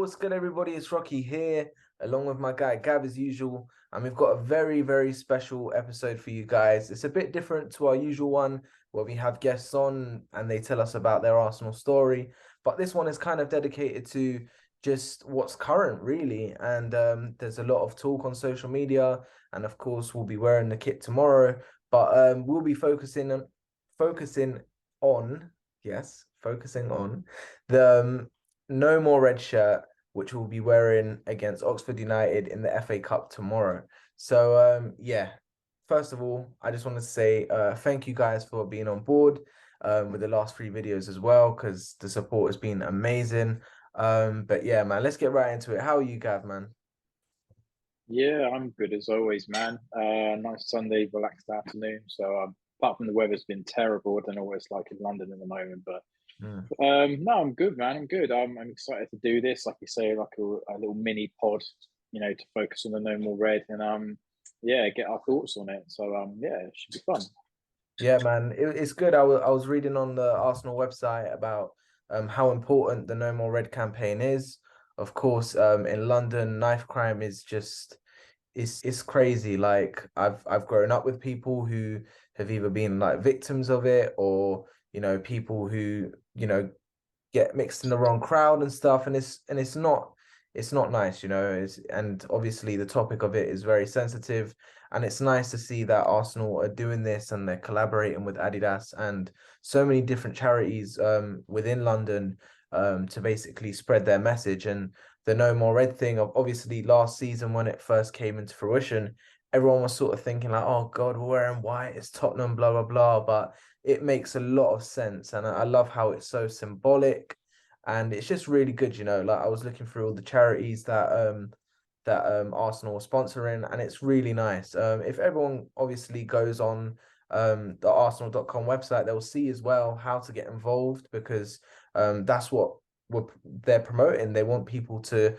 what's good, everybody? It's Rocky here, along with my guy Gav as usual, and we've got a very, very special episode for you guys. It's a bit different to our usual one where we have guests on and they tell us about their Arsenal story, but this one is kind of dedicated to just what's current, really. And there's a lot of talk on social media, and of course, we'll be wearing the kit tomorrow, but we'll be focusing on, yes, focusing on the no more red shirt, which we'll be wearing against Oxford United in the FA Cup tomorrow. So yeah, first of all, I just want to say thank you guys for being on board with the last three videos as well, because the support has been amazing. But yeah, man, let's get right into it. How are you, Gav, man? Yeah, I'm good as always, man. Nice Sunday, relaxed afternoon. So, apart from the weather's been terrible, I don't know what it's like in London at the moment, but Mm. no, I'm good, man. I'm good. I'm excited to do this, like you say, like a little mini pod, to focus on the No More Red and yeah, get our thoughts on it. So, yeah, it should be fun. Yeah, man, it's good. I was reading on the Arsenal website about how important the No More Red campaign is. Of course, in London, knife crime is just it's crazy. Like I've grown up with people who have either been like victims of it, or people who get mixed in the wrong crowd and stuff, and it's not nice, and obviously the topic of it is very sensitive, and it's nice to see that Arsenal are doing this and they're collaborating with Adidas and so many different charities within London to basically spread their message. And the No More Red thing, of obviously last season when it first came into fruition, everyone was sort of thinking like, oh God, we're wearing white, it's Tottenham, blah blah blah. But it makes a lot of sense, and I love how it's so symbolic, and it's just really good. Like I was looking through all the charities that Arsenal are sponsoring, and it's really nice. If everyone obviously goes on the Arsenal.com website, they'll see as well how to get involved, because that's what they're promoting. They want people to,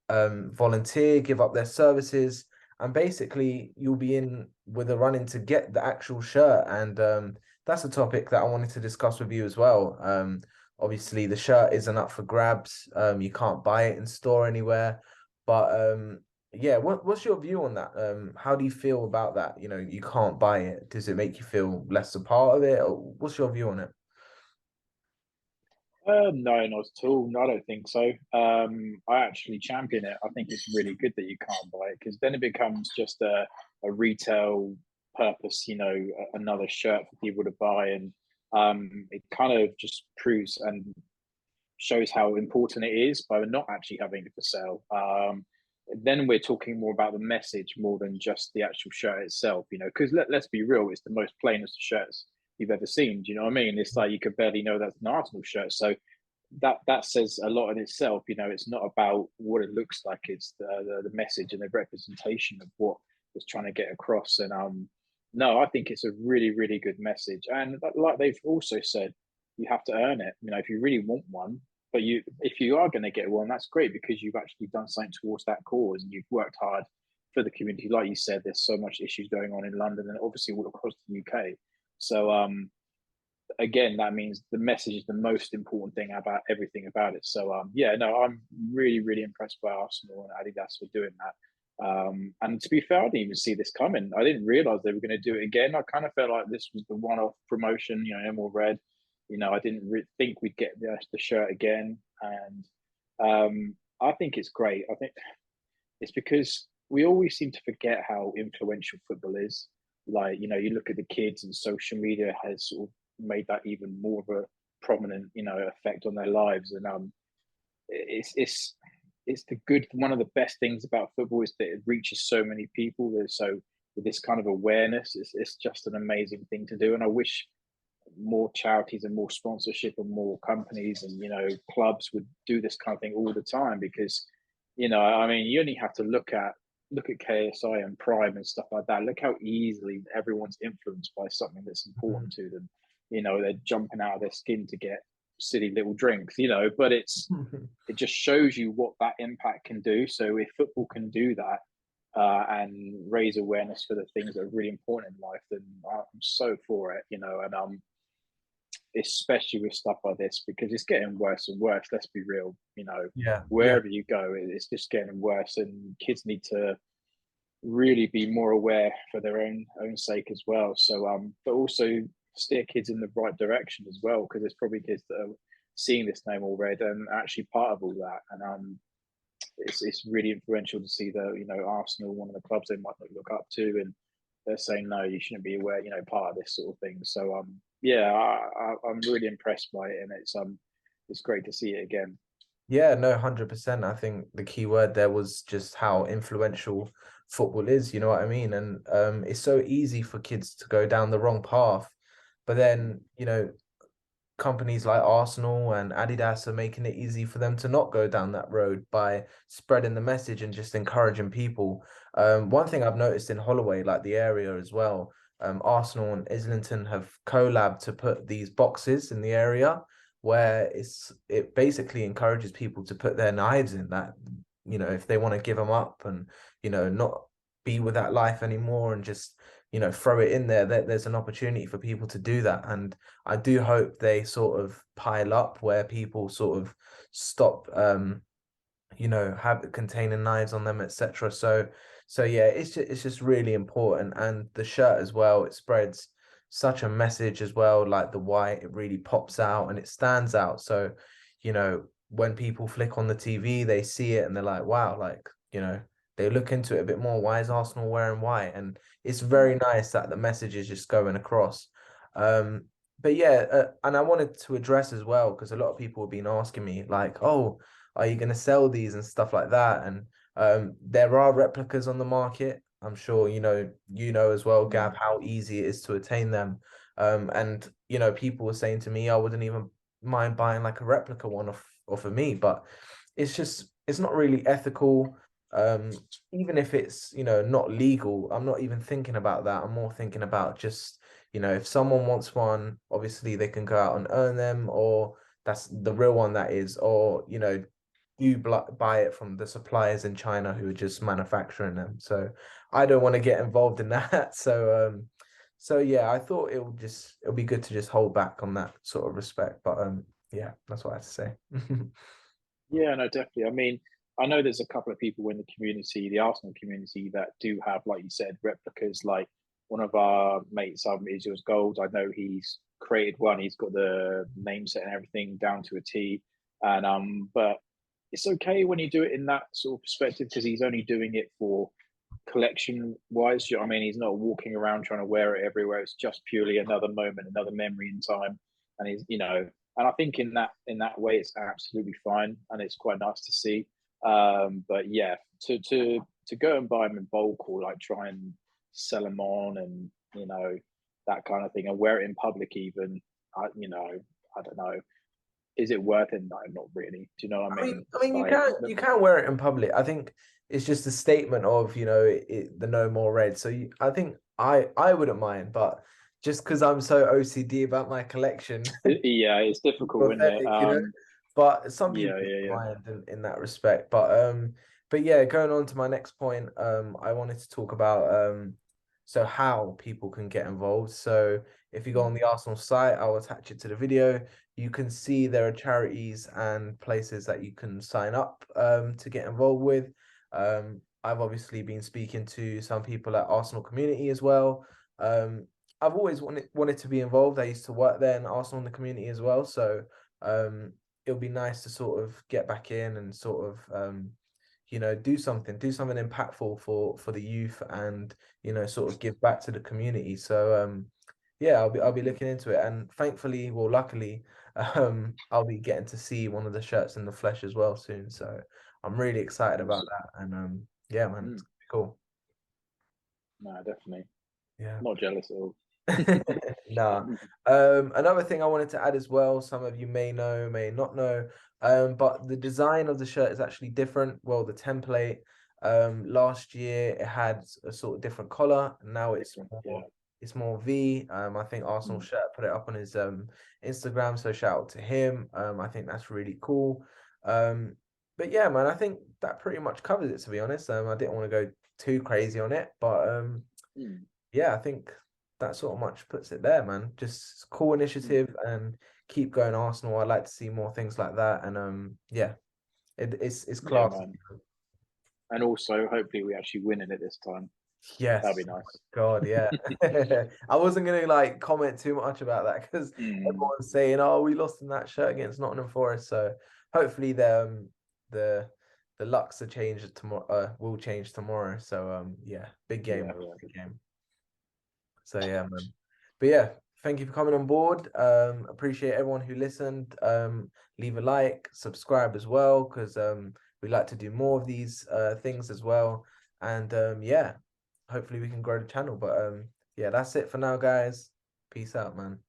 volunteer, give up their services, and basically you'll be in with a run-in to get the actual shirt. And that's a topic that I wanted to discuss with you as well. Obviously the shirt isn't up for grabs. You can't buy it in store anywhere. But yeah, what's your view on that? How do you feel about that? You can't buy it. Does it make you feel less a part of it? Or what's your view on it? No, not at all. No, I don't think so. I actually champion it. I think it's really good that you can't buy it because then it becomes just a retail purpose, another shirt for people to buy. And it kind of just proves and shows how important it is by not actually having it for sale. Then we're talking more about the message more than just the actual shirt itself, because let's be real, it's the most plainest shirts you've ever seen. Do you know what I mean? It's like you could barely know that's an Arsenal shirt. So that says a lot in itself. It's not about what it looks like; it's the message and the representation of what it's trying to get across. And no, I think it's a really really good message. And like they've also said, you have to earn it. If you really want one, but if you are going to get one, that's great because you've actually done something towards that cause and you've worked hard for the community. Like you said, there's so much issues going on in London and obviously all across the UK. So again, that means the message is the most important thing about everything about it. So yeah, no, I'm really, really impressed by Arsenal and Adidas for doing that. And to be fair, I didn't even see this coming. I didn't realize they were going to do it again. I kind of felt like this was the one-off promotion, Emerald Red. I didn't think we'd get the shirt again, and I think it's great. I think it's because we always seem to forget how influential football is. Like, you look at the kids and social media has sort of made that even more of a prominent, effect on their lives. And it's the good one of the best things about football is that it reaches so many people. There's so with this kind of awareness, it's just an amazing thing to do. And I wish more charities and more sponsorship and more companies and clubs would do this kind of thing all the time because I mean you only have to look at KSI and Prime and stuff like that. Look how easily everyone's influenced by something that's important to them. They're jumping out of their skin to get silly little drinks, but it just shows you what that impact can do. So if football can do that and raise awareness for the things that are really important in life, then I'm so for it, and especially with stuff like this, because it's getting worse and worse. Let's be real. Yeah, yeah, Wherever you go, it's just getting worse, and kids need to really be more aware for their own sake as well. So, but also steer kids in the right direction as well, because there's probably kids that are seeing this name already and actually part of all that. And it's really influential to see that Arsenal, one of the clubs they might not look up to, and they're saying no, you shouldn't be aware, part of this sort of thing. So yeah, I'm really impressed by it, and it's great to see it again. yeah. No, 100%. I think the key word there was just how influential football is. You know what I mean? And it's so easy for kids to go down the wrong path, but then companies like Arsenal and Adidas are making it easy for them to not go down that road by spreading the message and just encouraging people. One thing I've noticed in Holloway, like the area as well, Arsenal and Islington have collabed to put these boxes in the area where it basically encourages people to put their knives in that, if they want to give them up and, not be with that life anymore and just, throw it in there, there's an opportunity for people to do that. And I do hope they sort of pile up where people sort of stop have containing knives on them, etc. So yeah, it's just really important. And the shirt as well, it spreads such a message as well, like the white, it really pops out and it stands out. So, when people flick on the TV, they see it and they're like, wow, like, they look into it a bit more. Why is Arsenal wearing white? And it's very nice that the message is just going across. Um, but yeah, and I wanted to address as well, because a lot of people have been asking me, like, oh, are you going to sell these and stuff like that? And there are replicas on the market. I'm sure you know as well, Gav, Mm. how easy it is to attain them. And people were saying to me, I wouldn't even mind buying like a replica one off of me, but it's not really ethical. Um, Even if it's not legal, I'm not even thinking about that. I'm more thinking about just if someone wants one, obviously they can go out and earn them, or that's the real one that is, or you buy it from the suppliers in China who are just manufacturing them. So I don't want to get involved in that. So yeah, I thought it'll be good to just hold back on that sort of respect. But yeah, that's what I have to say. Yeah, no, definitely. I mean, I know there's a couple of people in the community, the Arsenal community, that do have, like you said, replicas. Like one of our mates, Israel's Gold. I know he's created one. He's got the name set and everything down to a T. And but it's okay when you do it in that sort of perspective, because he's only doing it for collection wise. You know what I mean? He's not walking around trying to wear it everywhere. It's just purely another moment, another memory in time. And and I think in that way, it's absolutely fine, and it's quite nice to see. But yeah, to go and buy them in bulk, or like try and sell them on, and that kind of thing, and wear it in public, even, I don't know. Is it worth it? No, not really. Do you know what I I mean, mean? I It's mean, you like, can you can wear it in public. I think it's just a statement of the no more red. So I think I wouldn't mind, but just because I'm so OCD about my collection, yeah, it's difficult, isn't it? pathetic. But some Yeah, people yeah, don't yeah. mind in that respect. But yeah, going on to my next point, I wanted to talk about so how people can get involved. So if you go on Mm, the Arsenal site, I'll attach it to the video. You can see there are charities and places that you can sign up to get involved with. I've obviously been speaking to some people at Arsenal community as well. Um, I've always wanted to be involved. I used to work there in Arsenal in the community as well, so um, it'll be nice to sort of get back in and sort of do something impactful for the youth, and sort of give back to the community. So yeah, I'll be looking into it, and thankfully, well, luckily, I'll be getting to see one of the shirts in the flesh as well soon. So I'm really excited about awesome. that, and yeah, man, it's Mm, cool. no, definitely. Yeah. Not jealous at all. Nah. Another thing I wanted to add as well, some of you may know, may not know, but the design of the shirt is actually different. Well, the template, last year it had a sort of different collar, and now it's Different. more Yeah. it's more V. I think Arsenal Mm, shirt put it up on his Instagram, so shout out to him. I think that's really cool. Um, but yeah, man, I think that pretty much covers it, to be honest. I didn't want to go too crazy on it, but mm. yeah, I think that sort of much puts it there, man. Just cool initiative and keep going, Arsenal. I'd like to see more things like that. And yeah, it's Yeah, class. man. And also, hopefully, we actually win in it this time. That'd Yes. be nice. God, yeah. I wasn't gonna like comment too much about that because Mm, everyone's saying, "Oh, we lost in that shirt against Nottingham Forest." So hopefully the the lucks are changed tomorrow. Will change tomorrow. So yeah, big game, yeah, man, yeah. big game. So yeah, man. But yeah, thank you for coming on board. Appreciate everyone who listened. Leave a like, subscribe as well, because we like to do more of these things as well. And yeah, hopefully we can grow the channel. But yeah, that's it for now, guys. Peace out, man.